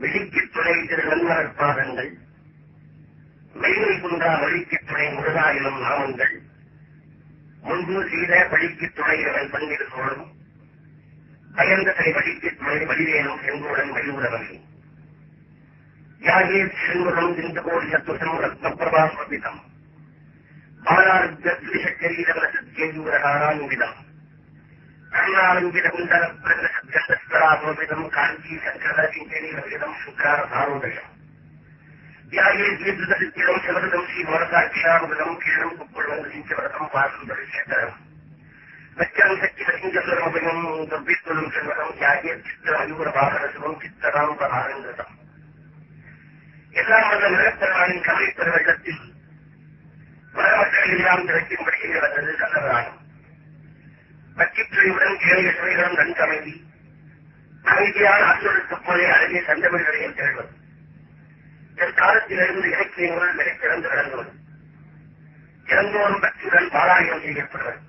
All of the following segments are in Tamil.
வெளிக்குத் துணை திருநன்மலர் பாதங்கள், மெய்மை குன்றா வழிக்குத் துணை முருகா எனும் நாமங்கள், முன்பு செய்த பழிக்குத் துணை அவன் பன்னிரு சோழும், பயந்த தனி வழிக்குத் துணை வடிவேனும் செங்கோடன் வழிவுறவன், யாகே செங்குரம் திந்து கோடி சத்துசம் ரத்ன பிரபாஸ்வபிதம், பாலார்கீதம் கர்ணாலங்கித குண்டல பிரகடனம் காஞ்சி சங்கரவிதம் சுக்கார சாரோதயம், யாகே தீர்த்தம் சிவரதம் ஸ்ரீ வரதாட்சியாமிதம் கீழம் குப்புழம் சிவரதம் பாசம் சேகரம் வெச்சம் சக்தி சிங்கசுரமபயம் துர்பித்துலம் செல்வதம் யாகே சித்திர அயூர பாகரசுவம் சித்தராம் பராரங்கதம். எல்லாம் வந்த மிகப்பெருமானின் கலை பெருவெள்ளத்தில் மக்களை எல்லாம் திரட்டும்படி வந்தது கந்தராயம். பச்சித்துறையுடன் கேளிய சுவைகளும் நன்கு அமைதி, அமைதியான ஆற்றலுக்குப் போலே அழகிய சந்தமிழ்களையும் திகழ்வது, காலத்திலிருந்து இலக்கியங்கள் நிலைத்திறந்து விளங்குவது, இறந்தோறும் பக்தியுடன் பாராயணம் செய்யப்படுவது.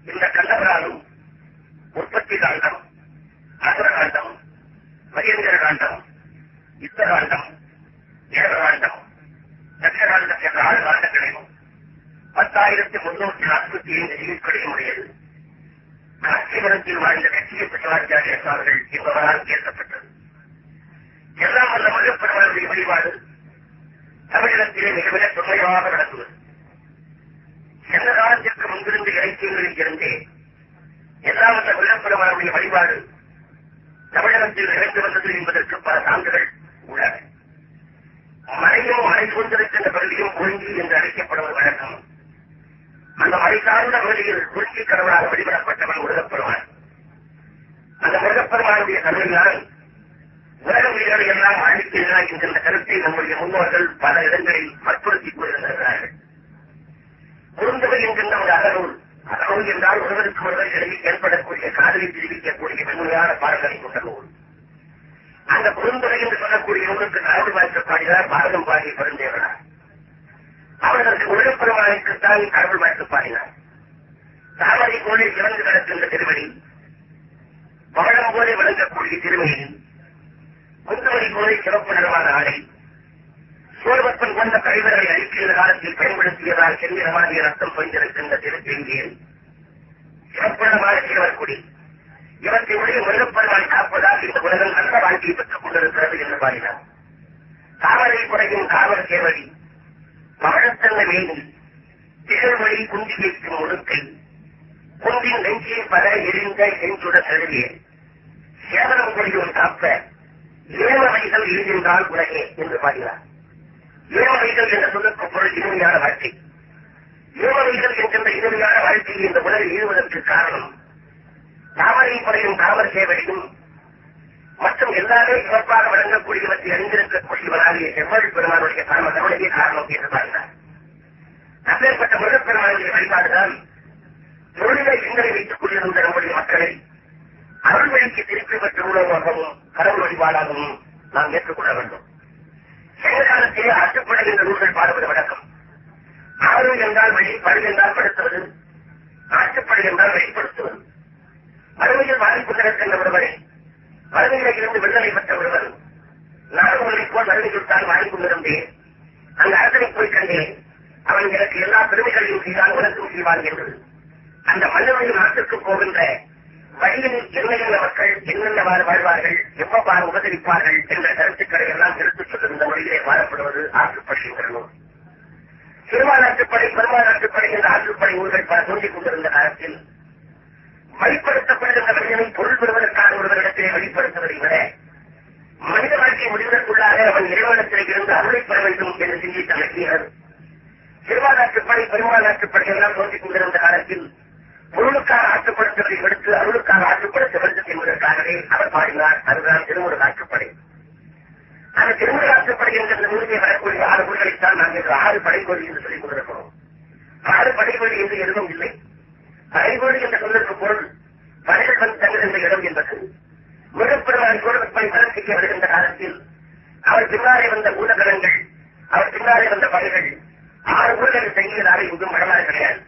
இந்த கந்தபுராணம் உற்பத்தி காண்டம், அசுர காண்டம், மகேந்திர காண்டம், யுத்த காண்டம், தேவகாண்டம், தட்சகாண்டம் என்ற 6 காண்டங்களையும் 10,345 சீர்களையும் உடையது. காட்சிபுரத்தில் வாழ்ந்த லட்சிய பிரசாச்சாரிய அவர்கள் என்பவரால் ஏற்கப்பட்டது. எல்லாம் வல்ல முருகப்பெருமானுடைய வழிபாடு தமிழகத்திலே மிக மிக தொன்மையாக நடத்துவது. எந்த காலத்திற்கு முன்பிருந்து இலக்கியங்களில் இருந்தே எல்லாம் வல்ல முருகப்பெருமானுடைய வழிபாடு தமிழகத்தில் நிறைந்து வந்தது என்பதற்கு பல சான்றுகள் உள்ளன. மலையும் மலை சூழ்ந்திருக்கின்ற பகுதியும் ஒழுங்கி என்று அழைக்கப்படுவது வழக்கம். அந்த மலை சார்ந்த பகுதியில் குறிச்சி கடவுளாக வழிபடப்பட்டவன் முருகப்பெருமான். அந்த முருகப்பெருமானுடைய கருணையால் உலக உயிர்களை எல்லாம் அழிக்கிறார் என்கின்ற கருத்தை நம்முடைய முன்னோர்கள் பல இடங்களில் வற்புறுத்திக் கொண்டிருக்கிறார்கள். பொருந்தவை என்கின்ற ஒரு அகநூல், அகநூல் என்றால் ஒருவருக்கு ஒருவர் இடையில் ஏற்படக்கூடிய காதலை தெரிவிக்கக்கூடிய மென்மையான பாடல்களை கொண்ட நூல். அந்த பொருந்தவை என்று சொல்லக்கூடிய நூலுக்கு கடவுள் வாழ்த்து பாடினார் பாரதம் பாடிய பெருந்தேவனார். அவர்களுக்கு முருகப்பெருமானுக்குத்தான் கடவுள் வாழ்த்து பாடினார். தாமரை போலே சிறந்து கிடக்கின்ற திருவடி, பவளம் போலே விளங்கக்கூடிய திருமையில், முந்துவரி போலே சிறப்பு நிறமான ஆடை, சோர்வப்பன் கொண்ட கழிவர்களை அழிக்கின்ற காலத்தில் பயன்படுத்தியதால் செந்திரமாகிய ரத்தம் பொய்ந்திருக்கின்ற திருப்பெங்கியல், சிறப்பிடமாக சிவர்குடி, இவற்றை உடைய முருகப்பெருமான் காப்பதால் இந்த உலகம் நல்ல வாழ்க்கையை பெற்றுக் கொண்டிருக்கிறது என்று பாடினார். தாமரை குறையும் காவல் சேவடி, பவழத்தன்ன மேனி, திகழ்வழி குந்தி வைக்கும் ஒழுக்கை, குந்தின் நெஞ்சில் பல எரிந்த செஞ்சுட செழுவிய, சேவனம் கொடியோன் காப்ப, ஏமவைகள் எழுதின்றால் உலகே என்று பாடினார். ஏமவைகள் என்ற சொல்லுக்கு பொருள் இனிமையான வாழ்க்கை. ஏமவைகள் என்கின்ற இனிமையான வாழ்க்கையை இந்த உலகில் ஈடுவதற்கு காரணம் தாமரை குறையும் காவல் சேவடியும் மற்றும் எல்லாமே சிறப்பாக வழங்கக்கூடியவற்றை அறிந்திருக்கக்கூடியவராகிய செவ்வழி பெருமானுடைய பரம கவலையே காரணம் என்று பாடினார். அப்பேற்பட்ட முருகப்பெருமானுடைய வழிபாடுதான் தொழிலை சிந்தனை வைத்துக் கொண்டிருந்த நம்முடைய மக்களை அருள் வழிக்கு திருப்பி பெற்ற உணவாகவும் கடவுள் வழிபாடாகவும் நாம் ஏற்றுக்கொள்ள வேண்டும். சென்ற காலத்திலே ஆற்றுப்படை நூல்கள் பாடுவது வழக்கம். ஆறு என்றால் வழி, படு என்றால் படுத்துவது, ஆற்றுப்படை என்றால் வெளிப்படுத்துவது. வறுமையில் வாய்ப்புகின்ற ஒருவரை, வறுமையில இருந்து விடுதலை பெற்ற ஒருவர், நாடு ஒன்றை போல் வறுமையில் தான் வாங்கிக் கொண்டிருந்தேன், அந்த அரசனை போய் கண்டேன், அவன் எனக்கு எல்லா பெருமைகளையும் செய்தான், உனக்கும் செய்வான் என்று அந்த மன்னனுடைய நாட்டுக்கு போகின்ற வழியில் என்னென்ன மக்கள் என்னென்னவாறு வாழ்வார்கள், எவ்வளவு உபசரிப்பார்கள் என்ற கருத்துக்களை எல்லாம் எடுத்துச் சொல்லிருந்த மொழியிலே வாழப்படுவது ஆற்றுப்படை என்ற நூல். சிறுமாநாட்டுப்படை, பெருமாநாட்டுப்படை என்ற ஆற்றுப்படை நூல்கள் பல தோன்றிக் கொண்டிருந்த காலத்தில் வெளிப்படுத்தப்படுகின்ற மனிதனை பொருள் பெறுவதற்கான ஒருவரிடத்திலே வெளிப்படுத்துவதை விட மனித வாழ்க்கை முடிவதற்குள்ளாக அவன் இறைவனத்திலே இருந்து அருளை பெற வேண்டும் என்று சிந்தித்த நம்பியர் சிறுமாநாட்டுப்படை, பெருமாநாட்டுப்படை எல்லாம் தோன்றிக் கொண்டிருந்த காலத்தில் பொருளுக்காக ஆற்றுப்படுத்துவதை விடுத்து அருளுக்காக ஆற்றுப்படுத்த வேண்டும் என்பதற்காகவே அவர் பாடினார். அதுதான் திருமுருக ஆற்றுப்படை. அந்த திருமுருக ஆற்றுப்படை என்ற நூலிலே வரக்கூடிய 6 நூல்களைத்தான் நாங்கள் 6 படைகோழி என்று சொல்லிக் கொண்டிருக்கிறோம். 6 படைகோழி என்று எதுவும் இல்லை. படைகோழி என்ற சொல்லுக்கு பொருள் படைகள் வந்து தங்குகின்ற இடம் என்பது. முருகப்பெருமான் சோழப்படை பலம் செய்ய வருகின்ற காலத்தில் அவர் பின்னாலே வந்த ஊடகங்கள், அவர் பின்னாலே வந்த படைகள் 6 ஊர்கள் தங்கியதாக இங்கும் வரலாறு கிடையாது.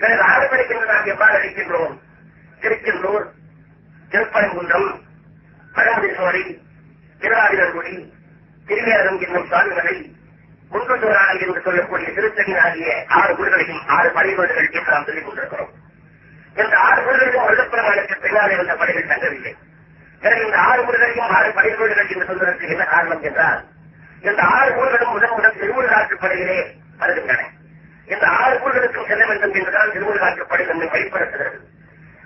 பிறகு 6 படைக்கு நாம் எவ்வாறு அளிக்கின்றோம்? திருச்செந்தூர், திருப்பரங்குன்றம், பழமுதிர்சோலை, திருவாதிரங்குடி, திருவேரகம் என்னும் சாமிகளை, குன்றுசோரானை என்று சொல்லக்கூடிய திருத்தணி ஆகிய 6 ஊர்களையும் 6 படைவீடுகள் என்று நாம் சொல்லிக் கொண்டிருக்கிறோம். இந்த 6 ஊர்களுக்கும் வருடப்பிரமாணக்கு பின்னாலே வந்த படைகள் தங்கவில்லை. எனவே இந்த 6 ஊர்களையும் 6 படைவீடுகள் என்று சொல்வதற்கு என்ன காரணம் என்றால், இந்த 6 ஊர்களும் முதன் திருமுருகாற்றுப்படையிலே வருகின்றன. இந்த 6 ஊர்களுக்கும் செல்ல வேண்டும் என்றுதான் திருமுருகாற்றுப்படை நம்மை வழிபடுத்துகிறது.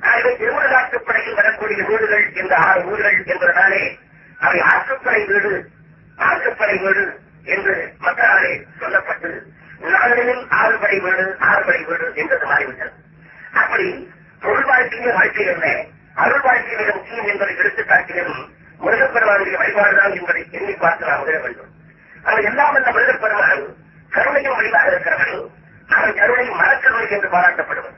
ஆகவே திருமுருகாற்றுப்படையில் வரக்கூடிய வீடுகள் இந்த 6 ஊர்கள் என்பதனாலே அவை ஆற்றுப்படை வீடு, ஆற்றுப்படை வீடு என்று மக்களாலே சொல்லப்பட்டு நாளில் 6 படை வீடு, 6 படை வீடு என்றது மாறிவிட்டது. அப்படி பொருள் வாழ்க்கையே வாழ்க்கை அல்ல, அருள் வாழ்க்கை மிக முக்கியம் என்பதை எடுத்துக்காட்டிலும் முருகப்பெருமானுடைய வழிபாடுதான் என்பதை எண்ணி பார்த்து நாம் உதவ வேண்டும். அவன் எல்லாம் வந்த முருகப்பெருமான் கருணையும் வழிபாடு இருக்கிறவன். அவன் கருணை மரக்கருணை என்று பாராட்டப்படுவன்.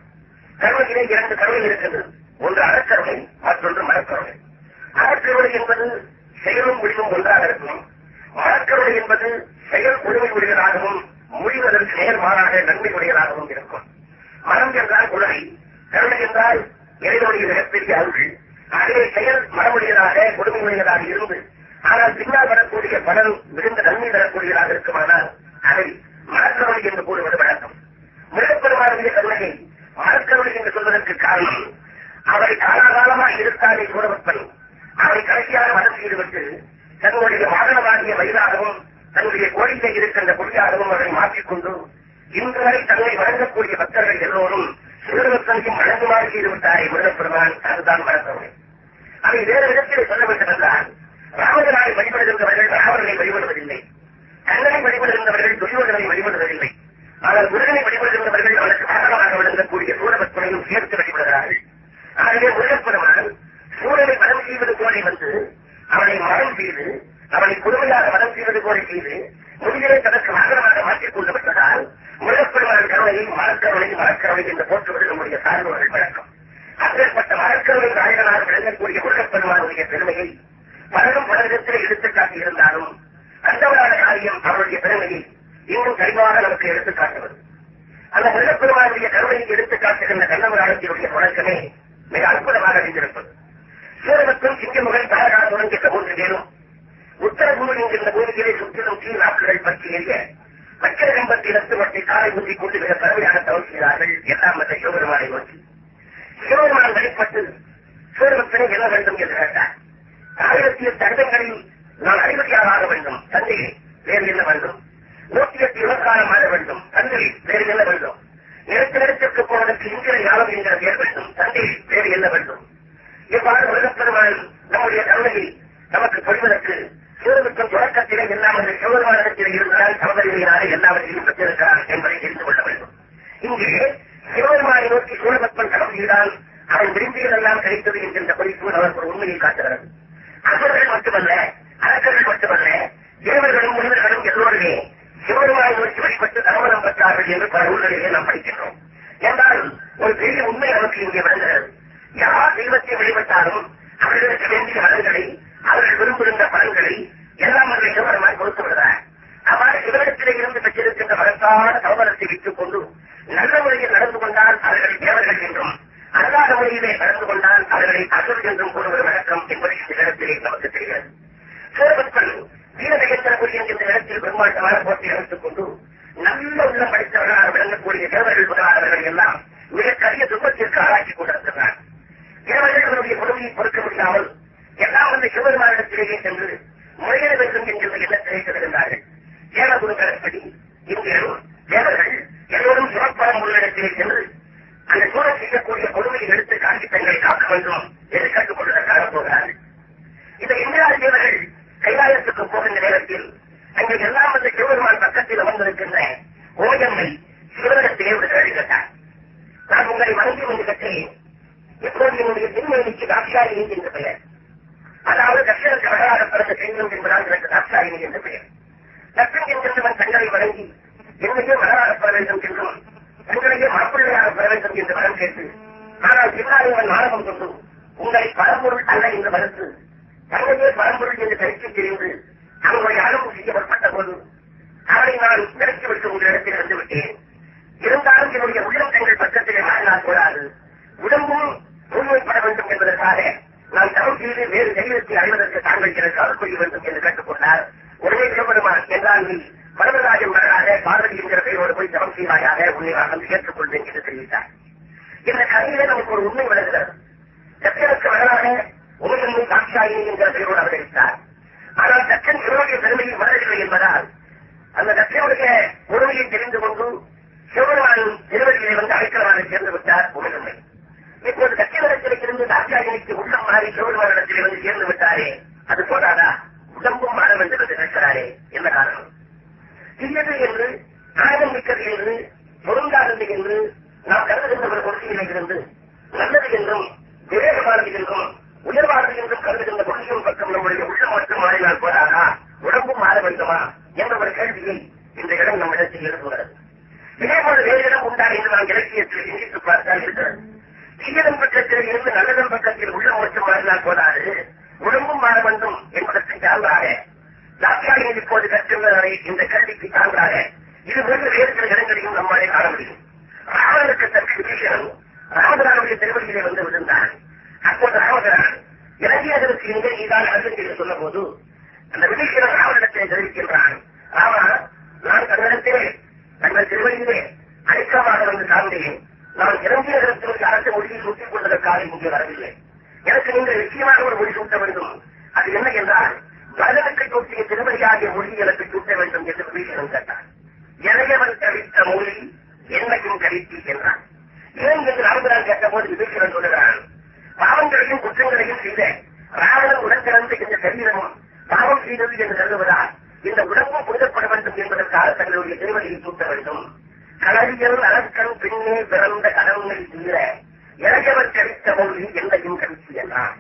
கருணையிலே 2 கருணை இருக்கிறது. ஒன்று அறக்கருணை, மற்றொன்று மரக்கருணை. அறக்கருணை என்பது செயலும் முடிவும் ஒன்றாக இருக்கும். மரக்கருணை என்பது செயல் உரிமை உடையதாகவும் முடிவதற்கு நேர்மாறாக நன்மை உடையதாகவும் இருக்கும். மரம் என்றால் குழந்தை, கருணை என்றால் இறைவனுடைய மிகப்பெரிய அருள். ஆகவே செயல் மரமுடையதாக கொடுமையுடையதாக இருந்து ஆனால் பின்னால் வரக்கூடிய பலன் மிகுந்த நன்மை தரக்கூடியதாக இருக்குமானால் அதை மரக்கருணை என்று கூறுவது வழக்கம். மிகப்பெருமானுடைய கருணையை மரக்கருணை என்று சொல்வதற்கு காரணம், அவரை காலாகாலமாக இருக்காதை சூழவப்பன் அவரை கடைசியாக மதம் செய்துவிட்டு தன்னுடைய வாகனமாகிய வயதாகவும் தன்னுடைய கோயிலை இருக்கின்ற கொடியாகவும் அவரை மாற்றிக்கொண்டு இன்று வரை தன்னை வழங்கக்கூடிய பக்தர்கள் எல்லோரும் சூழவப்பனையும் வழங்குமாறு செய்துவிட்டாரே முருகப்பெருமான். அதுதான் மரக்கருணை. அதை வேறு இடத்திலே சொல்ல வேண்டும் என்றால், ராமகனாரை வழிபடுகின்றவர்கள் ராவணனை வழிபடுவதில்லை, கண்ணனை வழிபடுகின்றவர்கள் துரியோதனை வழிபடுவதில்லை. ஆனால் முருகனை வழிபடுகின்றவர்கள் அவருக்கு வாகனமாக விளங்கக்கூடிய சூழவப்பனையும் சேர்த்து வழிபடுகிறார்கள். ஆகவே முருகப்பெருமான் சூழலை மதம் செய்வது போல வந்து அவனை மரம் செய்து அவனை கொடுமையாக மதம் செய்வது போல செய்து முடிவிலே தனக்கு வாகனமாக மாற்றிக் கொண்டு விட்டதால் முருகப்பெருமான் கருணையை மரக்கருணை மரக்கருணை என்று போற்றுவது நம்முடைய சார்ந்தவர்கள் வழக்கம். அப்பேற்பட்ட மரக்கருணை நாயகனாக விளங்கக்கூடிய முருகப்பெருமானுடைய பெருமையை பலரும் பலரிடத்திலே எடுத்துக்காட்டி இருந்தாலும் கண்டவரான காரியம் அவருடைய பெருமையை இன்னும் கரிவாக நமக்கு எடுத்துக்காட்டுவது. அந்த முருகப்பெருமானுடைய கருணையை எடுத்துக்காட்டுகின்ற கண்டவராளத்தினுடைய தொடக்கமே மிக அற்புதமாக அறிந்திருப்பது. சூரபத்தும் சிங்கமுகன் தாரகாசுரன் என்ற 3 பேரும் உத்தரபூமி என்கின்ற பூமியிலே சுற்றிலும் தீ நாட்கள் பற்றி எரிய பச்சரகம்பத்தை இலத்துவத்தை காலை ஊற்றிக் கொண்டு மிக பரவையாக தவறு செய்தார்கள். எல்லாம் அந்த சிவபெருமானை நோக்கி சிவபெருமான் வெளிப்பட்டு சூரபத்தனை என்ன வேண்டும் என்று கேட்டார். 1008 தண்டங்களில் நான் அதிபதியாக ஆக வேண்டும், தந்தையை வேறு என்ன வேண்டும்? 108 யுவகாலம் ஆக வேண்டும், தந்தையை வேறு என்ன வேண்டும்? நிலத்திற்கு போவதற்கு இந்திர ஞானம் என்கிற பேர் வேண்டும், தந்தையை வேறு என்ன வேண்டும்? இவ்வாறு முருகப்பெருமான் நம்முடைய கருணையை நமக்கு பொழிவதற்கு சூரபத்தன் தொடக்கத்திலே எல்லாம் அந்த சிவபெருமானிடத்திலே இருந்தால் சமதரிமையினாலே எல்லாவற்றையும் பெற்றிருக்கிறான் என்பதை தெரிந்து கொள்ள வேண்டும். இங்கே சிவபெருமானை நோக்கி சூரபத்தன் கடவு செய்தால் அவன் விரும்பியதெல்லாம் கிடைத்தது என்கின்ற குறிப்பு நமக்கு ஒரு உண்மையை காட்டுகிறது. அசுரர்கள் மட்டுமல்ல, அரக்கர்கள் மட்டுமல்ல, தேவர்களும் முனிவர்களும் எல்லோருமே சிவபெருமானை நோக்கி வழிபட்டு தரவரம் பெற்றார்கள் என்று பல நூல்களிலே நாம் படிக்கின்றோம். என்றால் ஒரு பெரிய உண்மை நமக்கு இங்கே விளங்குகிறது. யார் தெய்வத்தை வழிபட்டாலும் அவர்களுக்கு வேண்டிய வளங்களை அவர்கள் விரும்புகின்ற பலன்களை எல்லாம் அந்த சிவபெருமான் கொடுத்து விடுகிறார். அவ்வாறு சிவனிடத்திலே இருந்து பெற்றிருக்கின்ற மகத்தான சமபலத்தை வைத்துக் கொண்டு நல்ல முறையில் நடந்து கொண்டால் அவர்களை தேவர்கள் என்றும், அல்லாத முறையிலே நடந்து கொண்டால் அவர்களை அசுர் என்றும் கூறுவது வழக்கம் என்பதை இந்த இடத்திலே நமக்கு தெரிகிறது. சூரபத்மன் வீரநகேந்திரபுரி என்கின்ற இடத்தில் பெருமாட்டமான போட்டி அமைத்துக் கொண்டு நல்ல உள்ளம் படித்தவர்களாக விளங்கக்கூடிய தேவர்கள் முதலாளர்கள் எல்லாம் மிகக்கரிய துன்பத்திற்கு ஆளாக்கி கொண்டிருக்கிறார். தேவர்களுடைய கொடுமையை பொறுக்க முடியாமல் எல்லாம் வந்து சிவபெருமானிடத்திலேயே சென்று முறையிட வேண்டும் என்கின்ற எண்ணத்திலே செல்கின்றார்கள். தேவகுருக்களப்படி இந்தியரும் தேவர்கள் எல்லோரும் சிவப்பரம் உள்ள இடத்திலே சென்று அந்த சூழல் செய்யக்கூடிய கொடுமையை எடுத்து காட்டி தங்களை காக்க வேண்டும் என்று கற்றுக் கொள்வதற்காக போகிறார்கள். இந்த இந்திராதி தேவர்கள் கைலாயத்துக்கு போகின்ற நேரத்தில் அங்கே எல்லாம் வந்து சிவபெருமான் பக்கத்தில் அமர்ந்திருக்கின்ற ஓயம்மை சிவனிடத்திலே ஒரு கேள்வி கேட்டார். நான் உங்களை வணங்கி வந்து கற்றேன். எப்போது என்னுடைய திருமணிக்கு தாட்சாயினி என்று பெயர், அதாவது தட்சனுக்கு மகளாக பிறந்த செய்யும் என்பதால் எனக்கு தாட்சாயினி என்று பெயர். தட்சன் என்கின்றவன் தங்களை வணங்கி என்னையே மகளாக பெற வேண்டும் என்றும் தங்களையே மரப்பிள்ளையாக பெற வேண்டும் என்று வரம் கேட்டு, ஆனால் பின்னாலே அவன் நாடகம் கொண்டு உங்களை பரம்பொருள் அல்ல என்று மறுத்து தங்களையே பரம்பொருள் என்று கருத்து தெரிந்து அவங்களுடைய அனுமதி செய்யப்பட்ட போது அவரை நான் விலக்கிவிட்டு உங்களிடத்தில் வந்து விட்டேன். இருந்தாலும் என்னுடைய உள்ளம் தங்கள் பக்கத்திலே மாறினால் கூடாது, உடம்பும் தூய்மைப்பட வேண்டும் என்பதற்காக நான் தவம் செய்து வேறு தெய்வத்தை அடைவதற்கு தாங்கள் எனக்கு அருள் புரிய வேண்டும் என்று கேட்டுக்கொண்டார். உடனே சிவபெருமான் என்றால் நீ பரமராஜன் மகனாக பார்வதி என்கிற பெயரோடு போய் தவம் செய்வாயாக, உன்னை நான் வந்து ஏற்றுக்கொள்வேன் என்று தெரிவித்தார். இந்த கதையிலே நமக்கு ஒரு உண்மை விளங்குகிறது. தச்சனுக்கு மகனாக உமையன்மை தாட்சாயினி என்கிற பெயரோடு அவதரித்தார். ஆனால் தச்சன் சிவனுடைய பெருமையை உணரவில்லை என்பதால் அந்த தச்சனுடைய பொறுமையை தெரிந்து கொண்டு சிவபெருமானின் திருவடிகளை வந்து அழைக்கிறவரை சேர்ந்து விட்டார் உமையன்மை. இப்போது தச்சனிடத்தில் இருந்து தாட்சாயினிக்கு உள்ளம் மாறி சிவபெருமானிடத்தில் வந்து சேர்ந்து விட்டாரே, அது போதாதா, உடம்பும் மாற வேண்டும் என்று நினைக்கிறாரே, என்ன காரணம்? தீயது என்று, ஆழம் மிக்கது என்று, பொருந்தாதது என்று நாம் கருதுகின்ற ஒரு கொள்கையிலே இருந்து நல்லது என்றும் விவேகமானது என்றும் உயர்வானது என்றும் கருதுகின்ற கொள்கையின் பக்கம் நம்முடைய உள்ளம் மட்டும் மாறினால் போதாதா, உடம்பும் மாற வேண்டுமா என்ற ஒரு கேள்வியை இந்த இடம் நம்மிடத்தில் எழுப்புகிறது. இதேபோல வேறு இடம் உண்டா என்று நாம் இலக்கியத்தில் சிந்தித்து பார்த்தால் இருக்கிறது. தீயதன் பக்கத்தில் இருந்து நல்லதன் பக்கத்தில் உள்ளம் மட்டும் மாறினால் போதாது, உடம்பும் மாற வேண்டும் என்பதற்கு சான்றாக தாட்சாயினி இப்போது கற்றுள்ளவரை இந்த கல்விக்கு சான்றாக இது போன்ற வேறு சில இடங்களையும் நம்மாலே காண முடியும். ராவணனுக்கு தற்கு விபீஷணன் ராமபிரானுடைய திருவடியிலே வந்து விழுந்தான். அப்போது ராமபிரான் இலங்கையர்களுக்கு இங்கே நீதான் அரசன் என்று சொன்ன போது அந்த விபீஷணன் ராவணனிடத்தை தெரிவிக்கின்றான், ராமா, நான் தன்னிடத்திலே தங்கள் திருவடியிலே அழைக்கமாக வந்து சார்ந்தேன். நான் இலங்கையர்களுக்கு அரசு மொழியை சூட்டிக் கொண்டதற்காக இங்கே வரவில்லை. எனக்கு நீங்கள் நிச்சயமாக ஒரு மொழி சூட்ட வேண்டும். அது என்ன என்றால் பரதனுக்கு சூட்டிய திருமதியாகிய மொழி எனக்கு சூட்ட வேண்டும் என்று விபீஷணன் கேட்டார். இளையவன் கவித்த மொழி என்னையும் கவித்தி என்றான். ஏன் என்று ராமபிரான் கேட்ட போது விபீஷணன் சொல்லுகிறான், பாவங்களையும் குற்றங்களையும் செய்த ராவணன் உடன் பிறந்த இந்த சரீரமும் பாவம் செய்தது என்று கருதுவதால் இந்த உடம்பும் புரிதப்பட வேண்டும் என்பதற்காக தங்களுடைய திருவடியை சூட்ட வேண்டும். களவியல் அரக்கன் பின்னே பிறந்த கடவுளை தீர இளையவர் கவித்த மொழி என்னையும் கவித்தி என்றான்.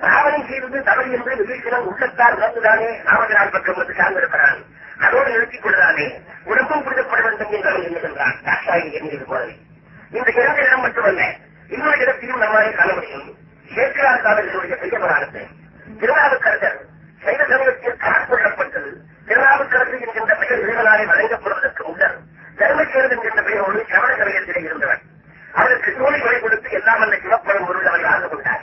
ராவணன் செய்தது தவறு என்று விபீஷணன் உள்ளத்தால் உணர்ந்துதானே ராமபிரான் பக்கம் வந்து சார்ந்திருக்கிறான். அதோடு நிறுத்திக் கொள்ளானே உடம்பும் புரிதப்பட வேண்டும் என்று அவன் எண்ணுகின்றான். தாட்சாயினி எண்ணியது போலவே இந்த இரண்டு இடம் மட்டுமல்ல, இன்னொரு இடத்திலும் நம்மாலே காண முடியும். சேக்கிழார் காவலர்களுடைய பெயரானது திருநாவுக்கரசர் சைவ சமயத்தில் காட்கொள்ளப்பட்டது. திருநாவுக்கரசு என்கின்ற பெயர் இறைவனாலே வழங்கப்படுவதற்கு முன்னர் தர்மசேரன் என்கின்ற பெயரோடு சமண சமயத்திலே இருந்தவர். அவருக்கு தோழி வழி கொடுத்து எல்லாம் அந்த சிவப்படம் பொருள் அவரை ஆண்டு கொண்டார்.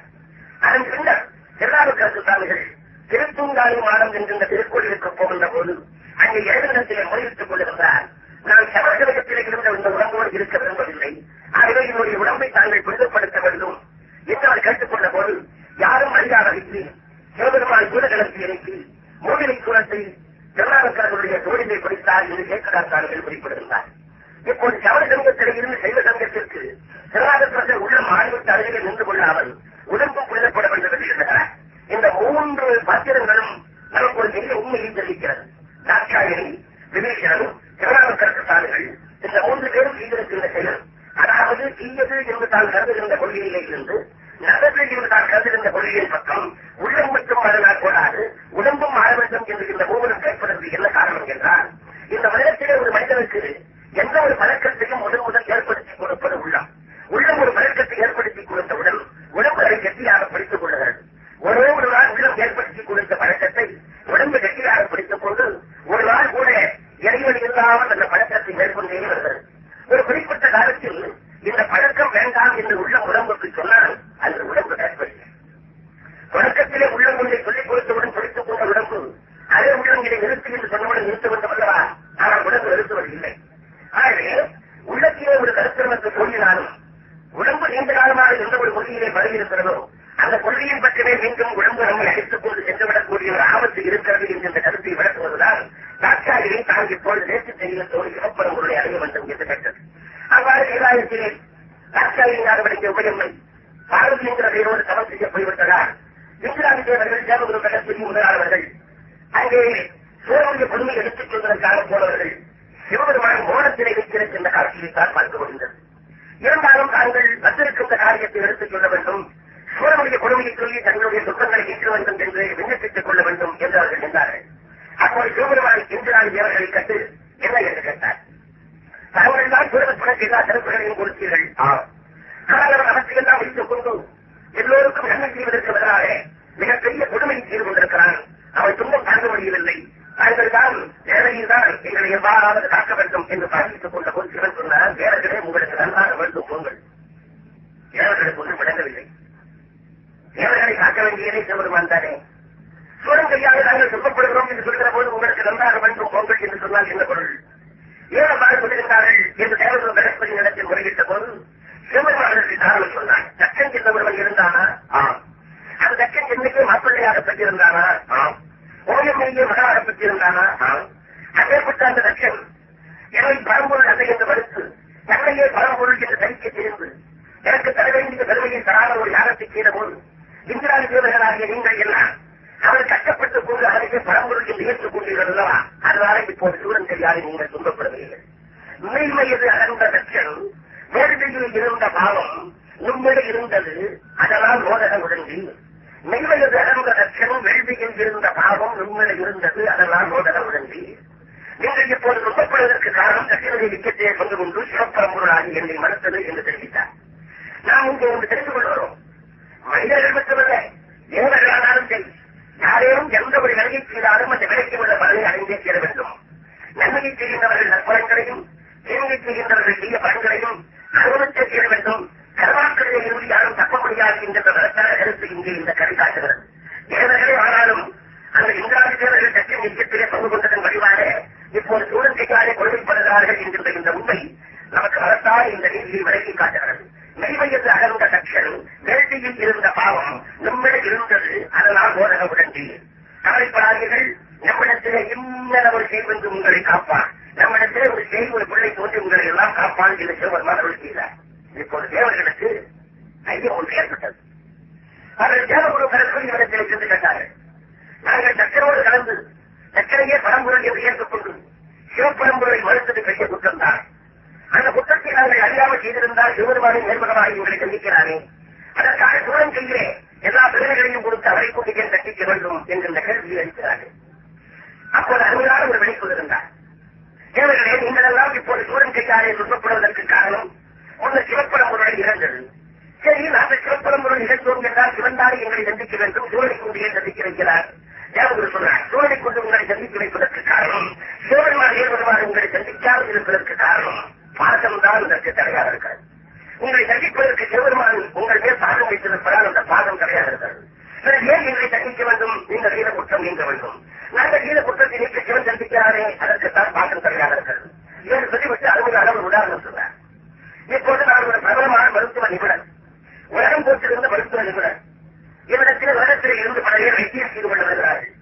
அதன் பின்னர் திருநாவுக்கரசு சாமிகள் திருத்தூங்காணி மாடம் என்கின்ற திருக்கோயிலுக்கு போகின்ற போது அங்கே இறைவனிடத்திலே முறையிட்டுக் கொள்ளுகின்றார், நான் சமண சமயத்திலே இருந்த இந்த உடம்போடு இருக்க விரும்பவில்லை, ஆகவே என்னுடைய உடம்பை தாங்கள் புரிதப்படுத்த வேண்டும் என்று அவர் கேட்டுக்கொண்ட போது யாரும் அறியாத வைத்து சிவபெருமான் சூழகலத்தை இணைத்து மூவிலை சூழத்தை திருநாவுக்கரசருடைய தோழிலை குறித்தார் என்று சேக்கடாத்தார்கள் குறிப்பிடுகின்றார். இப்போது சமண சமயத்திலே இருந்து சைவ சமயத்திற்கு திருநாவுக்கரசர் உள்ள மாறிவிட்டு அருகிலே நின்று கொள்ளாமல் உடம்பும் புரிதப்பட வேண்டும் என்று எழுதுகிறார். இந்த மூன்று பாத்திரங்களும் நமக்கு ஒரு பெரிய உண்மையை தெரிவிக்கிறது. தாட்சாயினி, விபீஷணன், திருநாவுக்கரசு சாமிகள் இந்த மூன்று பேரும் செய்திருக்கின்ற செயல், அதாவது தீயது என்று தான் கருதுகின்ற கொள்கையிலே இருந்து நல்லது என்று தான் கருதுகின்ற கொள்கையின் பக்கம் உள்ளம் மட்டும் மாறினால் கூடாது, உடம்பும் மாற வேண்டும் என்று இந்த மூவரும் கேட்பதற்கு என்ன காரணம் என்றால், இந்த மனிதத்திலே ஒரு மனிதனுக்கு எந்த ஒரு பழக்கத்தையும் முதல் ஏற்படுத்திக் கொடுப்பது உள்ளம். உள்ளம் ஒரு பழக்கத்தை ஏற்படுத்திக் கொடுத்தவுடன் உடம்பு அதை கெட்டியாக பிடித்துக் கொள்ளுகிறது. ஒரே ஒரு நாள் உள்ளம் ஏற்படுத்திக் கொடுத்த பழக்கத்தை உடம்பு கெட்டியாக பிடித்துக் கொண்டு ஒரு நாள் கூட இறைவன் இல்லாமல் அந்த பழக்கத்தை மேற்கொண்டே வருகிறது. ஒரு குறிப்பிட்ட காலத்தில் இந்த பழக்கம் வேண்டாம் என்று உள்ளம் உடம்புக்கு சொன்னால் அந்த உடம்பு ஏற்படுகிறது. தொடக்கத்திலே உள்ளம் ஒன்றை சொல்லிக் கொடுத்தவுடன் பிடித்துக் கொண்ட உடம்பு அதே உள்ளம் இதை நிறுத்தி என்று சொன்னவுடன் நிறுத்த வேண்டும் அல்லவா, ஆனால் உடம்பு நிறுத்துவது இல்லை. ஆகவே உள்ளத்திலே ஒரு கருத்திரமத்தை தோன்றினாலும் உடம்பு நீண்ட காலமாக எந்த ஒரு கொள்கையிலே பழகியிருக்கிறதோ அந்த கொள்கையின் பற்றவே மீண்டும் உடம்பு நம்மை அழைத்துக் கொண்டு சென்றுவிடக்கூடிய ஒரு ஆபத்து இருக்கிறது என்கின்ற கருத்தை விளக்குவதுதான் தாட்சாயினி தான் இப்போது நேற்று தெரியத்தோடு சிவப்படம் பொருளை அறிய வேண்டும் என்று கேட்டது. அவ்வாறு கைலாயத்திலே தாட்சாயினியாக விளங்கிய உபயம்மை பார்வதி என்கிற பெயரோடு சமம் செய்ய போய்விட்டதால் இந்திராதி தேவர்கள் தேவகுரு கடற்கரை முதலாளவர்கள் அங்கே சூழலுடைய பொறுமை எடுத்துச் செல்வதற்காக போனவர்கள் சிவபெருமான் மோனத்திலே வைத்திருக்கின்ற காட்சியை தான் பார்க்க முடிந்தது. இருந்தாலும் தாங்கள் வந்திருக்கின்ற காரியத்தை எடுத்துச் சொல்ல வேண்டும், சூழலுடைய கொடுமையை சொல்லி தங்களுடைய துக்கங்களை நீக்க வேண்டும் என்று விண்ணப்பித்துக் கொள்ள வேண்டும் என்று அவர்கள் நின்றார்கள். அப்போது சிவபெருமான் இந்திராதி தேவர்களை கண்டு என்ன என்று கேட்டார். தாங்கள் தான் சூழலுக்கு எல்லா சிறப்புகளையும் கொடுத்தீர்கள், ஆனால் அவர் அவற்றையெல்லாம் வைத்துக் கொண்டு எல்லோருக்கும் நன்மை செய்வதற்கு பதிலாக மிகப்பெரிய கொடுமையை செய்து கொண்டிருக்கிறான். அவன் துன்பம் தாங்க முடியவில்லை. தாங்கள் தான் வேலையில் தான் எங்களை எவ்வாறாவது காக்க வேண்டும் என்று பாதித்துக் கொண்ட போது சிவன் சொன்னார், வேலைகளே உங்களுக்கு நன்றாக வேண்டும் போங்கள். தேவர்களுக்கு ஒன்றும் விளங்கவில்லை. தேவர்களை காக்க சுமக்க வேண்டியதை சிவபெருமான் தானே. சூழன் கையாக நாங்கள் சுமப்படுகிறோம் என்று சொல்கிற போது உங்களுக்கு நன்றாக வேண்டும் பொங்கல் என்று சொன்னால் என்ன பொருள்? ஏன் அவ்வாறு சொல்லுகின்றார்கள் என்று தேவர்கள் கணபதி நிலத்தில் முறையிட்ட போது சிவபெருமானுக்கு காரணம் சொன்னார். தக்கன் என்பவர்கள் இருந்தானா? அந்த தக்கன் என்னைக்கே மாப்பிள்ளையாக பெற்றிருந்தானா? ஓயமையே மகனாக பெற்றிருந்தானா? அதேபட்ட அந்த தக்கன் என்னை பரம்பொருள் அல்ல என்று மறுத்து தன்னையே பரம்பொருள் என்று தரிக்க தெரிந்து எனக்கு தர வேண்டிய பெருமையை தராத ஒரு யாகத்தை செய்த போது இந்திராணி தேவர்களாகிய நீங்கள் எல்லாம் அவர் கஷ்டப்பட்டு போது அவருக்கு பரம்பொருள் என்று ஏற்றுக் கொண்டீர்கள் அல்லவா? அதனால இப்போது சூழன் கையாளி நீங்கள் துன்பப்படுவீர்கள். உண்மையது அகன்ற தட்சன் வேள்வியில் இருந்த பாவம் உண்மையை இருந்தது, அதனால் மோதக உடங்கி. மெய்மையது அகன்ற தட்சன் வேள்வியில் இருந்த பாவம் உண்மையை இருந்தது, அதனால் மோதக உடங்கி. நீங்கள் இப்போது துன்பப்படுவதற்கு காரணம் தட்சனுடைய விக்கத்தையே கொண்டு கொண்டு சிவப்பரம்பொருளாகி என்னை மறுத்தது என்று தெரிவித்தார். நாம் இங்கே ஒன்று தெரிந்து கொள்கிறோம். மனிதர்கள் மட்டுமல்ல, தேவர்களானாலும் சரி, யாரேனும் எந்த ஒரு வேலையை செய்தாலும் அந்த வேலைக்கு உள்ள பலனை அடைந்தே சேர வேண்டும். நன்மையை செய்கின்றவர்கள் நற்பலன்களையும், தீமையை செய்கின்றவர்கள் தீய பலன்களையும் அனுபவித்தே சேர வேண்டும். கர்மாக்களிலே இருந்து யாரும் தப்ப முடியாது என்கின்ற வளர்த்தான கருத்து இங்கே இந்த கதை காட்டுகிறது. தேவர்களே ஆனாலும் அந்த இந்திராதி தேவர்கள் தட்சின் நிச்சயத்திலே பங்கு கொண்டதன் வழிவாக இப்போது சூழல் கையாலே கொடுமைப்படுகிறார்கள் என்கின்ற இந்த உண்மை நமக்கு வளர்த்தால் இந்த நீதியை விலக்கி காட்டுகிறது. மெய்மையது அகர்ந்த தட்சன் வேள்வியில் இருந்த பாவம் நம்மிடம் இருந்தது, அதனால் போதக உடனே கவலைப்படாதீர்கள். நம்மிடத்திலே இன்னும் ஒரு செய்வென்று உங்களை காப்பான், நம்மிடத்திலே ஒரு செய்தி ஒரு பிள்ளை தோன்றி உங்களை எல்லாம் காப்பான் என்று சிவபெருமான் அருள் செய்தார். இப்போது தேவர்களுக்கு ஐயம் ஒன்று ஏற்பட்டது. அவர்கள் தேவகுரு பரஸ்பரி இடத்திலே சென்று கேட்டார்கள். நாங்கள் தக்கரோடு கலந்து தக்கரையே பரம்பொருள் என்று ஏற்றுக்கொண்டு சிவப்பரம்பொருளை மறுத்தது பெரிய குற்றம் தான். அந்த குற்றத்தை நாங்கள் அறியாமல் செய்திருந்தால் சிவபெருமானை நேர்மகமாக உங்களை சந்திக்கிறானே, அதற்காக சூழன் கையிலே எல்லா பெருமைகளையும் கொடுத்து அவரை கொண்டு ஏன் தண்டிக்க வேண்டும் என்கின்ற கேள்வியை அளிக்கிறார்கள். அப்போது அருமையான ஒரு வெளிப்பு இருந்தார். தேவர்களே, நீங்கள் எல்லாம் இப்போது சூழன் கையாலே துன்பப்படுவதற்கு காரணம் ஒன்று சிவப்பரம்பொருளை இழந்தது. சரி, நாங்கள் சிவப்பரம்பொருள் இழந்தோம் என்றால் சிவந்தாரை எங்களை சந்திக்க வேண்டும், சூழலை கொண்டு ஏன் சந்திக்க வைக்கிறார்? தேவகுரு சொன்னார், சூழலை கொண்டு உங்களை சந்திக்க வைப்பதற்கு காரணம் சிவபெருமான் ஏற்படுவார் உங்களை சந்திக்காமல் இருப்பதற்கு காரணம் பாசம் தான் இதற்கு தடையாக இருக்கிறது. உங்களை சந்திப்பதற்கு சிவபெருமான் உங்கள் மேல் பாசம் வைத்திருப்பதால் அந்த பாசம் தடையாக இருக்கிறது. ஏன் எங்களை சந்திக்க வேண்டும்? நீங்கள் செய்த குற்றம் நீங்க வேண்டும். நாங்கள் செய்த குற்றத்தை நீக்க சிவன் சந்திக்கிறாரே, அதற்குத்தான் பாசம் தடையாக இருக்கிறது என்று சொல்லிவிட்டு அருமையான ஒரு உதாரணம் சொன்னார். இப்போது நான் ஒரு பிரபலமான மருத்துவ நிபுணர், உலகம் போட்டிருந்த மருத்துவ நிபுணர். இவ்விடத்தில் உலகத்தில் இருந்து பல பேர் வைத்தியம் செய்து கொண்டு வருகிறார்கள்.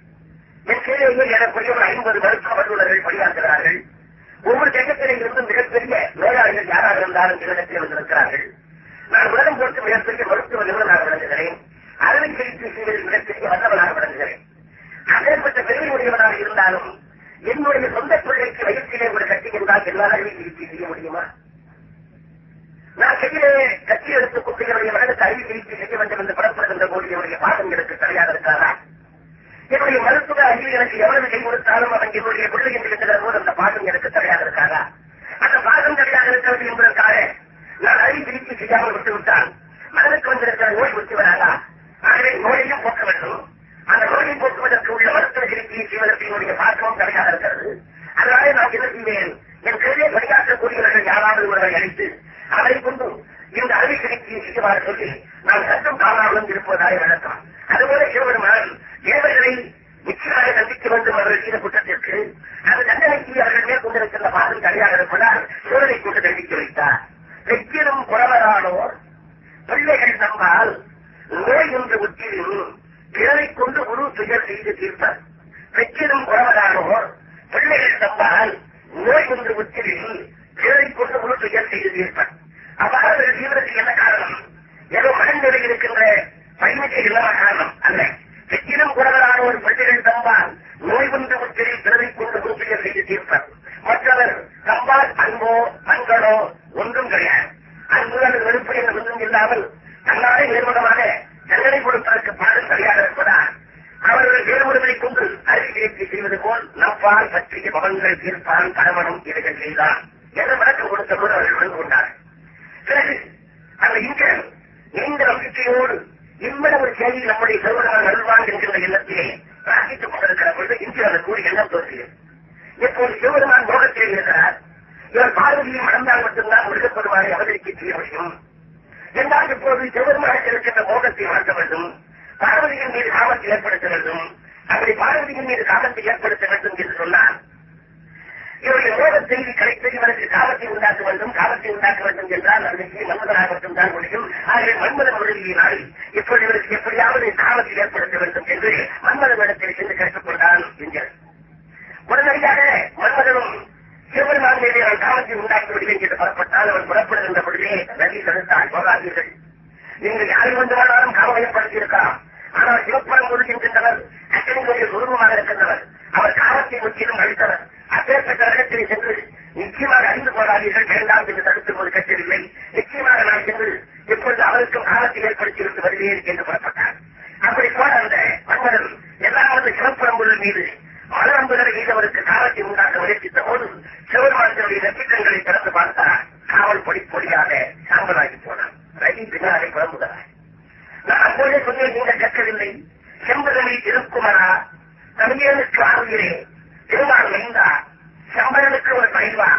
என் கீழேயே எனக்குரிய ஒரு 50 மருத்துவ வல்லுநர்கள் பணியாற்றுகிறார்கள். ஒவ்வொரு தேசத்திலே இருந்தும் மிகப்பெரிய நோயாளிகள் யாராக இருந்தாலும் இவ்விடத்தில் வந்திருக்கிறார்கள். நான் உலகம் போட்டு மிகப்பெரிய மருத்துவ நிபுணராக விளங்குகிறேன். அறுவை சிகிச்சை செய்வதில் மிகப்பெரிய வல்லவனாக விளங்குகிறேன். அதேபட்ட பெருமை உடையவனாக இருந்தாலும் என்னுடைய சொந்த பிள்ளைக்கு வயிற்றிலே ஒரு கட்டி இருந்தால் என்னால் அறுவை சிகிச்சை செய்ய முடியுமா? நான் கையிலே கட்சி எடுத்துக் கொண்டு என்னுடைய மகனுக்கு அறுவை சிகிச்சை செய்ய வேண்டும் என்று புறப்படுகின்ற போது என்னுடைய பாதம் எனக்கு சரியாக இருக்காதா? என்னுடைய மருத்துவ அறிவு எனக்கு எவ்வளவு கை கொடுத்தாலும் அவன் என்னுடைய பிள்ளை என்று இருக்கிற போது அந்த பாதம் எனக்கு சரியாக இருக்காதா? அந்த பாதம் சரியாக இருக்கிறது என்பதற்காக நான் அறுவை சிகிச்சை செய்யாமல் விட்டுவிட்டால் மகனுக்கு வந்திருக்கிற நோய் விட்டு வராதா? ஆகவே நோயையும் போக்க வேண்டும். அந்த நோயை போக்குவதற்கு உள்ள மருத்துவ சிகிச்சையை செய்வதற்கு என்னுடைய பாதமும் சரியாக இருக்கிறது. அதனாலே நான் என்ன செய்வேன்? என் கையிலே பணியாற்றக்கூடியவர்கள் யாராவது ஒருவரை அழைத்து அவரை கொண்டு இந்த அறுவை சிகிச்சையை செய்யுமாறு சொல்லி நான் சட்டம் காணாமலும் இருப்பதாக நடத்தான். அதுபோல சிவபெருமான் தேவர்களை நிச்சயமாக சந்திக்க வேண்டும் அவர்கள் செய்த குற்றத்திற்கு அந்த தண்டனைக்கு அவர்கள் மேற்கொண்டிருக்கின்ற பாதம் தடையாக இருப்பதால் சூழலை கொண்டு தண்டிக்க வைத்தார். வெற்றிலும் புறவரானோர் பிள்ளைகள் நம்பால் நோய் என்று உச்சிலும் பிறரை கொண்டு ஒரு துயர் செய்து தீர்ப்பார். வெற்றிலும் புறவரானோர் பிள்ளைகள் நம்பால் நோய் என்று உச்சிலும் பிறரை கொண்டு ஒரு துயர் செய்து தீர்ப்பார். அவ்வாறு தீவிரத்துக்கு என்ன காரணம்? ஏதோ மனநிலை இருக்கின்ற பயணிக்க இல்லாத காரணம் அல்ல. வெற்றிலும் புறவரான ஒரு பிள்ளைகள் தம்பால் நோய் ஒன்று உச்சில் பிறரை கொண்டு ஒரு துயர் செய்து தீர்ப்பார். மற்றவர் தம்பால் அன்போ மண்களோ ஒன்றும் கிடையாது. அன்பு அல்லது வெறுப்பு என்ற ஒன்றும் இல்லாமல் தன்னாலே நிர்மலமாக தண்டனை கொடுப்பதற்கு பாடம் சரியாக இருப்பதால் அவர்கள் வேறுமுறைகளை கொண்டு அறுவை சிகிச்சை செய்வது போல் நம்பால் பற்றிய பவன்கள் தீர்ப்பான் கணவனும் இவைகள் செய்தான் என்ற விளக்கம் கொடுத்த போது அவர்கள் உணர்ந்து கொண்டார். பிறகு அந்த இந்திரன் நீண்ட நம்பிக்கையோடு இவ்வளவு ஒரு செய்தி நம்முடைய சர்வதமான அருள்வான் என்கின்ற எண்ணத்திலே பிரார்த்தித்துக் கொண்டிருக்கிற பொழுது இந்திரன் கூறி எண்ணம் தோன்றியது. இப்போது சிவபெருமான் மோகத்திலே இருக்கிறார். இவர் பார்வதியை மணந்தால் மட்டும்தான் மிருகப்பெருமானை அவதரிக்க செய்ய முடியும் என்றால் இப்போது சிவபெருமானுக்கு இருக்கின்ற மோகத்தை மாற்ற வேண்டும். பார்வதியின் மீது காமத்தை ஏற்படுத்த வேண்டும். அப்படி பார்வதியின் மீது காமத்தை ஏற்படுத்த வேண்டும் என்று சொன்னால் இவருடைய மோக செய்தி கிடைத்து இவருக்கு காமத்தை உண்டாக்க வேண்டும். காமத்தை உண்டாக்க வேண்டும் என்றால் அதற்கு மன்மதனாக மட்டும்தான் முடியும். ஆகவே மன்மதன் உறுதியினால் இப்பொழுது இவருக்கு எப்படியாவது காமத்தை ஏற்படுத்த வேண்டும் என்று மன்மதனிடத்தில் சென்று கேட்டுக்கொண்டான் என்கிறார். உடனடியாக மன்மதனும் சிவபெருமான் மீது அவன் காமத்தை உண்டாக்கி விடுவேன் என்று புறப்பட்டால் அவன் புறப்படுகின்ற பொழுதே நதி தடுத்தால் போகாதீர்கள். நீங்கள் யாரை வந்தாலும் காமயப்படுத்தியிருக்கலாம். ஆனால் சிவபெருமான் என்கின்றவர் அச்சனுடைய குருவமாக இருக்கின்றவர். அவர் காமத்தை முற்றிலும் அளித்தவர். அப்பேற்பட்ட இடத்திலே சென்று நிச்சயமாக அறிந்து போகாதீர்கள், வேண்டாம் என்று தடுத்துக் போது கட்டவில்லை. நிச்சயமாக நான் சென்று இப்பொழுது அவருக்கும் காலத்தை ஏற்படுத்திவிட்டு வருவேன் என்று புறப்பட்டார். அப்படி போல அந்த மன்னர்கள் எல்லாவது சிவப்பரம்புகள் மீது மலரம்புகளை மீதவருக்கு காலத்தை உண்டாக்க முயற்சித்த போது சிவபெருமானுடைய நெற்றிக்கண்களை திறந்து பார்த்தார். காவல் பொடி பொடியாக சாம்பலாகி போனார். ரவி பின்னாலே புறம்புகிறார். நான் அப்போதே சொன்னேன், நீங்கள் கற்கவில்லை. செம்பதனை திருக்குமரா, தமிழனுக்கு ஆறுகிறே, திருமால் மைந்தா, சம்பளனுக்கு ஒரு பயிர்வா,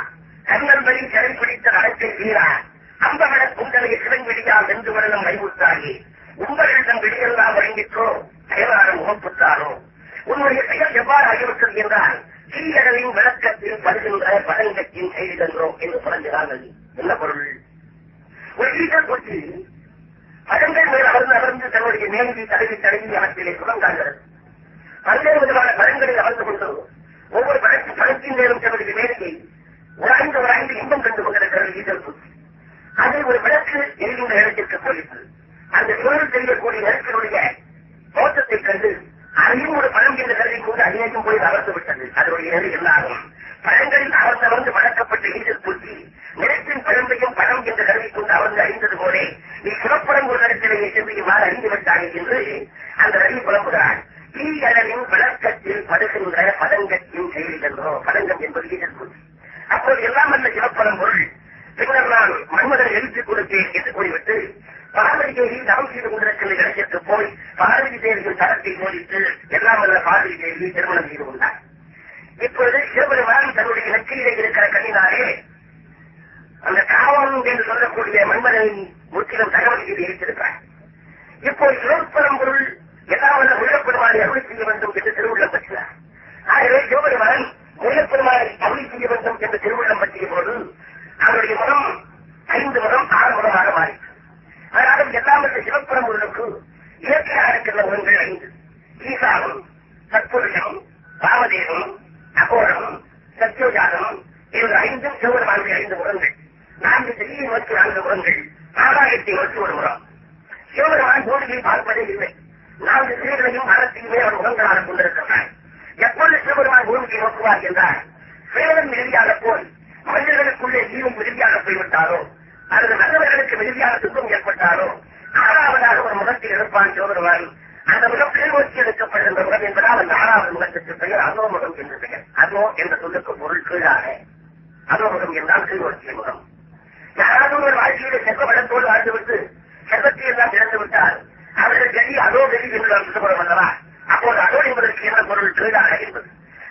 கண்ணன்படி சிறை பிடித்த நடத்தை வீரா, அம்பகட குண்டலை சிறங்கிடியால் வென்று வருடம் மைவுத்தாகி உங்களிடம் விடியெல்லாம் வழங்கிற்றோ அயலாரம் முகப்புத்தாரோ. உன்னுடைய பெயர் எவ்வாறு ஆகிவிட்டது என்றால் தீயடலின் விளக்கத்தில் படுகின்ற பழங்கத்தின் செய்திருந்தோம் என்று புரிஞ்சுகிறார்கள். என்ன பொருள்? ஒரு ஈட்டர் கொட்டி பழங்கள் மேல் அமர்ந்து தன்னுடைய மேலி தடவி அவற்றிலே சுரங்காகிறது. பல்வேறு விதமான பழங்களில் அமர்ந்து கொண்டு ஒவ்வொரு பழத்தின் மேலும் தன்னுடைய மேலையை உராய்ந்து இன்பம் கண்டு கொண்டிருக்கிறது ஈட்டர் கொட்டி. அதில் ஒரு விளக்கு எரிகின்ற இடத்திற்கு போயிற்று. அந்த சூழல் தெரியக்கூடிய நெருப்பினுடைய தோற்றத்தைக் கண்டு அதையும் ஒரு பழம் என்ற கருதி கொண்டு அநேகம் போய் அமர்ந்து விட்டது. அதனுடைய நிலை எல்லாரும் பழங்களில் அமர்ந்து வளர்க்கப்பட்ட ஈட்டர் கொட்டி நிலத்தின் பழம்பையும் பழம் என்ற கருதி கொண்டு அமர்ந்து அறிந்தது போலே நீ சிவப்படம் ஒரு இடத்திலேயே சென்று இவ்வாறு அறிந்து விட்டாங்க என்று அந்த ரவி புலம்புகிறார். தீயடலின் விளக்கத்தில் படுகின்ற பதங்கத்தின் செயல்கின்றோ. பதங்கம் என்பது ஈட்டர் கொட்டி. அப்போது எல்லாம் அந்த சிவப்படம் பொருள். பின்னர் நான் மன்மதனை எழுப்பிக் கொடுத்தேன் என்று கூறிவிட்டு பார்வதி தேவி தவம் செய்து கொண்டிருக்கின்ற இடத்திற்கு போய் பார்வதி தேவியின் தரத்தை சோதித்து எல்லாம் வல்ல பார்வதி தேவி திருமணம் செய்து கொண்டார். இப்பொழுது சிவபெருமான் தன்னுடைய நெற்றியிலே இருக்கிற கண்ணினாலே அந்த காவல் என்று சொல்லக்கூடிய மன்மதனை முற்றிலும் தகவல் செய்து இருக்கிறார். இப்போது சிவபெரும்பொருள் எல்லாம் வல்ல முருகப்பெருமானை அருள் செய்ய வேண்டும் என்று திருவுள்ளம் பற்றினார். ஆகவே சிவபெருமான் முருகப்பெருமானை அருள் செய்ய வேண்டும் என்று திருவுள்ளம் பற்றிய போது அவருடைய முகம் 5 முகம் 6 முகமாக மாறிற்று. அதனாலும் எல்லாம் வல்ல சிவபெரும்பொருளுக்கு இயற்கையாக இருக்கின்ற முகங்கள் 5. ஈசானம், சத்புருஷம், பாவதேவம், அகோரம், சத்யோஜாதம் என்ற 5 சிவபெருமானுடைய 5 முகங்கள். 4 திசையை நோக்கி 4 முகங்கள், ஆகாயத்தை நோக்கி ஒரு முகம். சிவபெருமான் ஜோதியை பார்ப்பதே இல்லை. 4 திசைகளையும் மரத்தையுமே அவர் முகங்களாக கொண்டிருக்கிறார். எப்பொழுது சிவபெருமான் பூமியை நோக்குவார் என்றால் சேவன் மிகுதியாக போய் மனிதர்களுக்குள்ளே ஜீவன் மிகுதியாக போய்விட்டாரோ அல்லது நல்லவர்களுக்கு மிகுதியாக துன்பம் ஏற்பட்டாரோ 6வதாக ஒரு முகத்தை எடுப்பான் சிவபெருமான். அந்த முகம் கீழ்நோக்கி எடுக்கப்படுகின்ற முகம் என்பதால் அந்த 6வது முகத்திற்கு பெயர் அதோ முகம் என்று பெயர். அதோ என்ற சொல்லுக்கு பொருள் கீழாக. அதோ முகம் என்றால் கீழ்நோக்கிய முகம். யாராவது ஒரு வாழ்க்கையிலே செல்வ வளத்தோடு வாழ்ந்துவிட்டு செல்வத்தை எல்லாம் இழந்து விட்டால் அவர்கள் கதி அதோ கதி என்று நாம் சொல்லப்படும் அல்லவா? அப்போது அதோ என்பதற்கு என்ன பொருள்? கீழாக என்பது.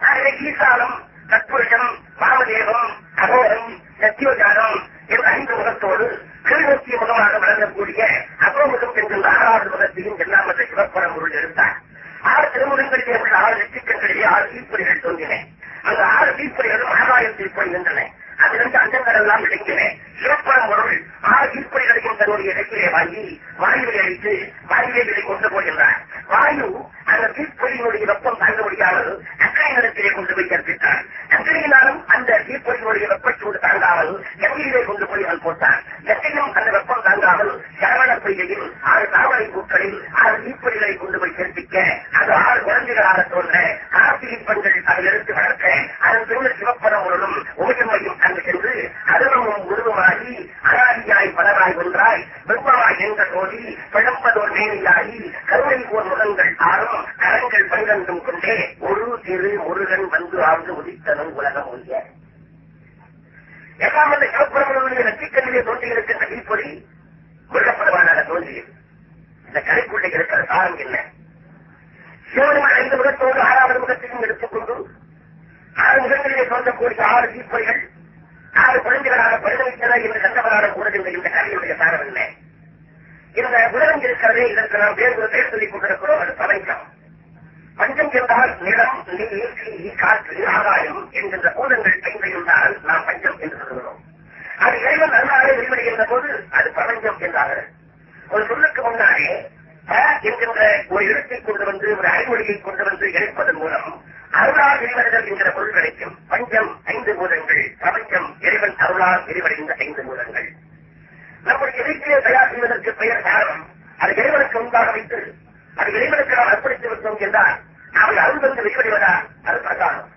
ஆகவே ஈசானம், தத்புருஷம், வாமதேவம், அகோரம், சத்யோஜானம் என்ற 5 முகத்தோடு கீழ்நோக்கிய முகமாக வழங்கக்கூடிய அகோமுகம் என்கின்ற 6வது முகத்தையும் எல்லாம் அந்த சிவப்பரம்பொருள் எடுத்தார். 6 திருமுகங்களிலே உள்ள 6 நெற்றிக்கண்களிலே 6 தீப்பொறிகள் தோன்றின. அந்த 6 தீப்பொறிகளும் ஆகாயத்தில் போய் நின்றன. அதிலிருந்து அண்டங்கள் எல்லாம் விளங்கின. சிவப்பரம்பொருள் 6 தீப்பொறிகளையும் தன்னுடைய இடத்திலே வாங்கி வாயுவை அளித்து வாயுவை கொண்டு போகின்றார். வாயு அந்த தீப்பொறியினுடைய வெப்பம் தாங்க முடியாமல் அக்கறை நிலத்திலே கொண்டு போய் கற்பித்தார். அக்கறையினாலும் அந்த தீப்பொறியினுடைய வெப்பச்சூடு தாங்காமல் எண்ணெயிலே கொண்டு போய் அவன் போட்டார். எத்தையும் அந்த வெப்பம் தாங்காமல் சரவண பொய்கையில் 6 தாமரை பூக்களில் 6 தீப்பொறிகளை கொண்டு போய் கற்பிக்க அது 6 குழந்தைகளாக தோன்ற கார்த்திகை பெண்கள் அதில் எடுத்து வளர்க்க அதன் பின்னர் சிவப்பரம்பொருளும் உமையம்மையும் அங்கு சென்று அருவமும் உருவமாகி அனாதியாய் பலராய் ஒன்றாய் வெப்பமாய் என்ற கோடி பிழம்பதோர் மேனியாகி கருணை போர் முகங்கள் 6 கரங்கள் 12 கொண்டே ஒரு திரு முருகன் வந்து ஆழ்ந்து உதித்தனும் உலகம் ஒழிய. எல்லாம் அந்த சிவப்பரம்பொருளுடைய நெற்றிக்கண்ணிலே தோன்றியிருக்கின்ற தீப்பொறி முருகப்பெருமானாக தோன்றியது. இந்த கரைக்குள்ளே இருக்கிற சாரம் என்ன? சிவபெருமான் 5 முகத்தோடு 6வது முகத்தையும் எடுத்துக்கொண்டு 6 முகங்களிலே தோன்றக்கூடிய 6 தீப்பொறிகள் 6 குழந்தைகளாக பரிணமித்தன என்று கண்டவராக கூறுகின்ற இந்த கதையுடைய சாரம் என்ன? இந்த உலகம் இருக்கிறதே, இதற்கு நாம் வேறு ஒரு பெயர் சொல்லிக் கொண்டிருக்கிறோம். அது பிரபஞ்சம். பஞ்சம் என்றால் நிலம், நீர், தீ, காற்று, ஆகாயம் என்கின்ற பூதங்கள் ஐந்தையும் தான் நாம் பஞ்சம் என்று சொல்கிறோம். அது இறைவன் அருளாலே விரிவடைகின்ற போது அது பிரபஞ்சம் என்றார்கள். ஒரு சொல்லுக்கு முன்னாலே என்கின்ற ஒரு எழுத்தை கொண்டு வந்து, ஒரு அறிமொழியை கொண்டு வந்து இணைப்பதன் மூலம் அருளால் விரிவடைதல் என்கிற பொருள் கிடைக்கும். பஞ்சம் 5 பூதங்கள், பிரபஞ்சம் இறைவன் அருளால் விரிவடைந்த 5 பூதங்கள். நம்முடைய இலக்கிய தயார் செய்வதற்கு பெயர் காரணம். அது இறைவனுக்கு முன்பாக வைத்து அது இறைவனுக்கு நாம் அர்ப்பணித்து விட்டோம் என்றால் அவை அருள் வந்து விரிவடைவதா? அது பிரகாரம்.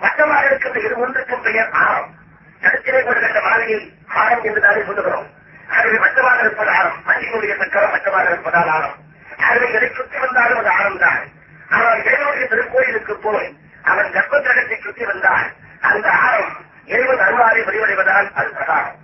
மற்றமாக இருக்கின்ற இது ஒன்றுக்கும் பெயர் ஆரம். கருத்திலே கொள்கின்ற மாலையை ஆரம் என்றுதானே சொல்லுகிறோம். ஆகவே மற்றமாக இருப்பது ஆரம். மனிதனுடைய சக்கரம் மற்றமாக இருப்பதால் ஆரம். ஆகவே எதை சுற்றி வந்தாலும் அது ஆரம் தான். ஆனால் இறைவனுடைய திருக்கோயிலுக்கு போய் அவன் கர்ப்ப கிரகத்தை சுற்றி வந்தால் அந்த ஆரம் இறைவன் அருளாலே விரிவடைவதால் அது பிரகாரம்.